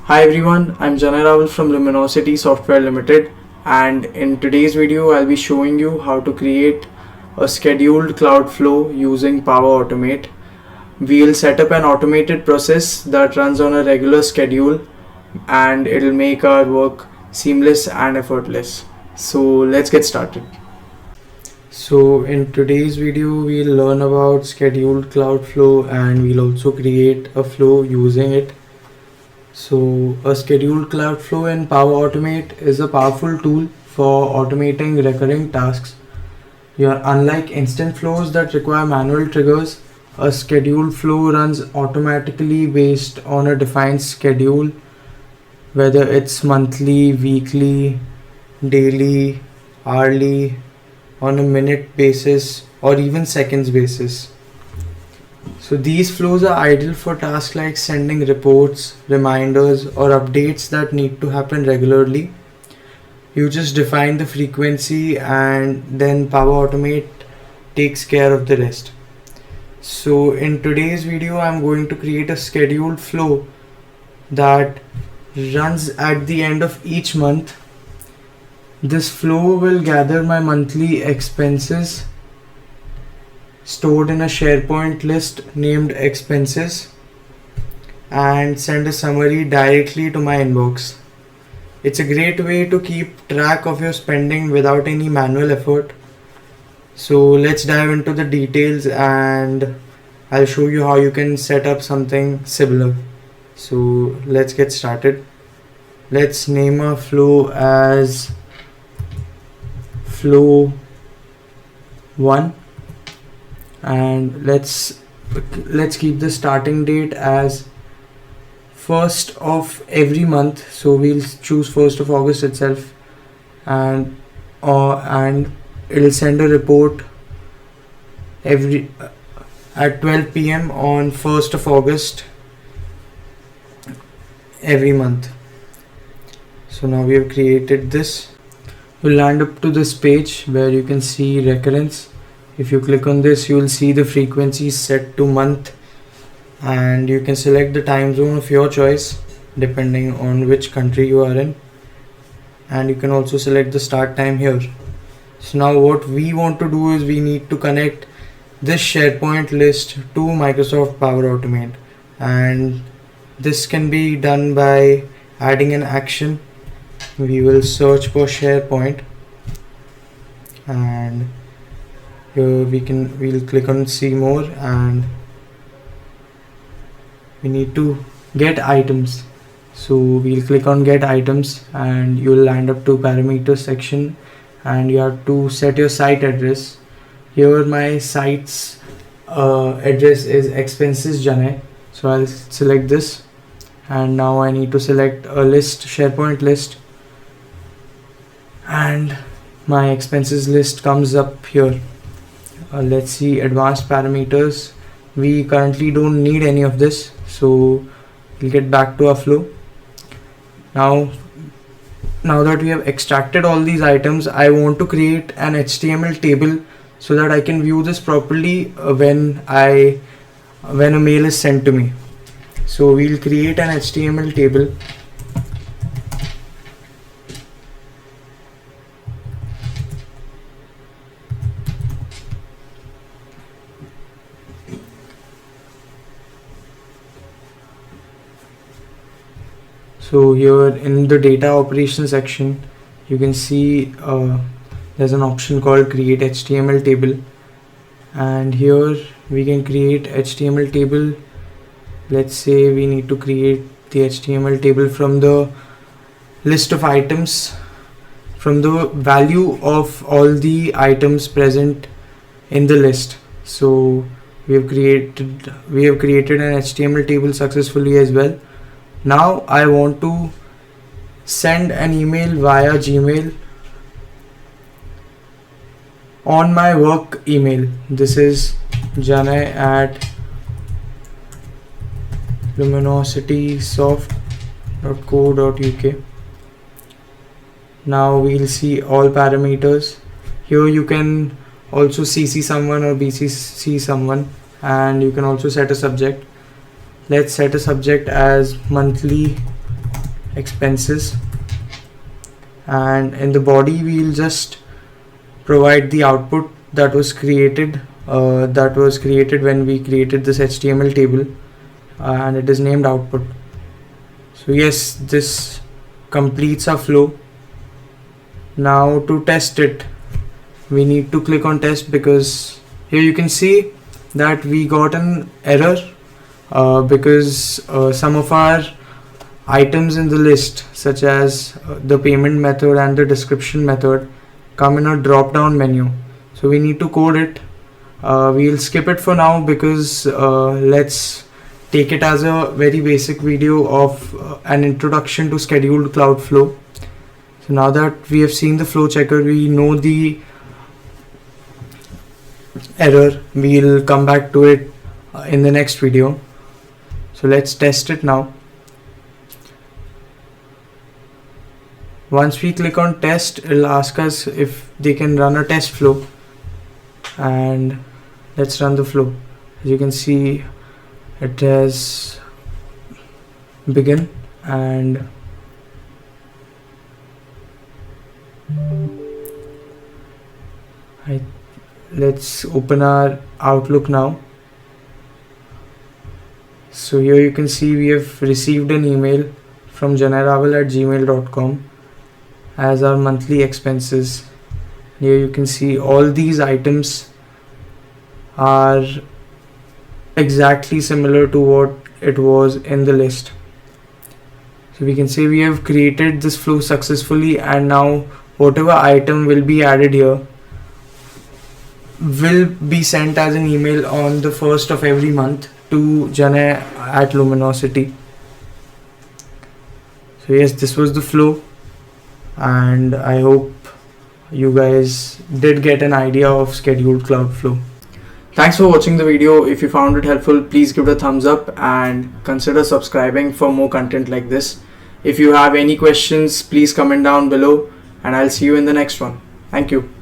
Hi everyone, I'm Janay from Luminosity Software Limited, and in today's video I'll be showing you how to create a scheduled cloud flow using Power Automate. We'll set up an automated process that runs on a regular schedule and it'll make our work seamless and effortless. So let's get started. So in today's video we'll learn about scheduled cloud flow and we'll also create a flow using it. So a scheduled cloud flow in Power Automate is a powerful tool for automating recurring tasks. Unlike instant flows that require manual triggers, a scheduled flow runs automatically based on a defined schedule, whether it's monthly, weekly, daily, hourly, on a minute basis, or even seconds basis. So these flows are ideal for tasks like sending reports, reminders, or updates that need to happen regularly. You just define the frequency and then Power Automate takes care of the rest. So in today's video, I'm going to create a scheduled flow that runs at the end of each month. This flow will gather my monthly expenses stored in a SharePoint list named expenses and send a summary directly to my inbox. It's a great way to keep track of your spending without any manual effort. So let's dive into the details and I'll show you how you can set up something similar. So let's get started. Let's name our flow as flow 1. And let's keep the starting date as 1st of every month. So we'll choose 1st of August itself, and it'll send a report every at 12 p.m. on 1st of August every month. So now we have created this. We'll land up to this page where you can see recurrence. If you click on this, you will see the frequency set to month, and you can select the time zone of your choice depending on which country you are in, and you can also select the start time here. So now what we want to do is we need to connect this SharePoint list to Microsoft Power Automate, and this can be done by adding an action. We will search for SharePoint, and here we'll click on see more, and we need to get items. So we'll click on get items and you'll land up to parameters section, and you have to set your site address. Here my site's address is expenses Janay, so I'll select this, and now I need to select a list, SharePoint list, and my expenses list comes up here. Let's see advanced parameters. We currently don't need any of this, so we'll get back to our flow. Now that we have extracted all these items, I want to create an HTML table so that I can view this properly when a mail is sent to me. So we'll create an HTML table. So here in the data operations section, you can see there's an option called create HTML table, and here we can create HTML table. Let's say we need to create the HTML table from the list of items, from the value of all the items present in the list. So we have created an HTML table successfully as well. Now I want to send an email via Gmail on my work email. This is Janay at luminositysoft.co.uk. Now we'll see all parameters. Here you can also CC someone or BCC someone, and you can also set a subject. Let's set a subject as monthly expenses, and in the body we'll just provide the output that was created when we created this HTML table, and it is named output. So yes, this completes our flow. Now to test it, we need to click on test, because here you can see that we got an error because some of our items in the list, such as the payment method and the description method, come in a drop down menu. So we need to code it. We'll skip it for now, because let's take it as a very basic video of an introduction to scheduled cloud flow. So now that we have seen the flow checker, we know the error. We'll come back to it in the next video. So let's test it now. Once we click on test, it'll ask us if they can run a test flow, and let's run the flow. As you can see, it has begun, and let's open our Outlook now. So here you can see we have received an email from janeraval@gmail.com as our monthly expenses. Here you can see all these items are exactly similar to what it was in the list. So we can say we have created this flow successfully, and now whatever item will be added here will be sent as an email on the 1st of every month to Jana at Luminosity. So yes, this was the flow, and I hope you guys did get an idea of scheduled cloud flow. Thanks for watching the video. If you found it helpful, please give it a thumbs up and consider subscribing for more content like this. If you have any questions, please comment down below, and I'll see you in the next one. Thank you.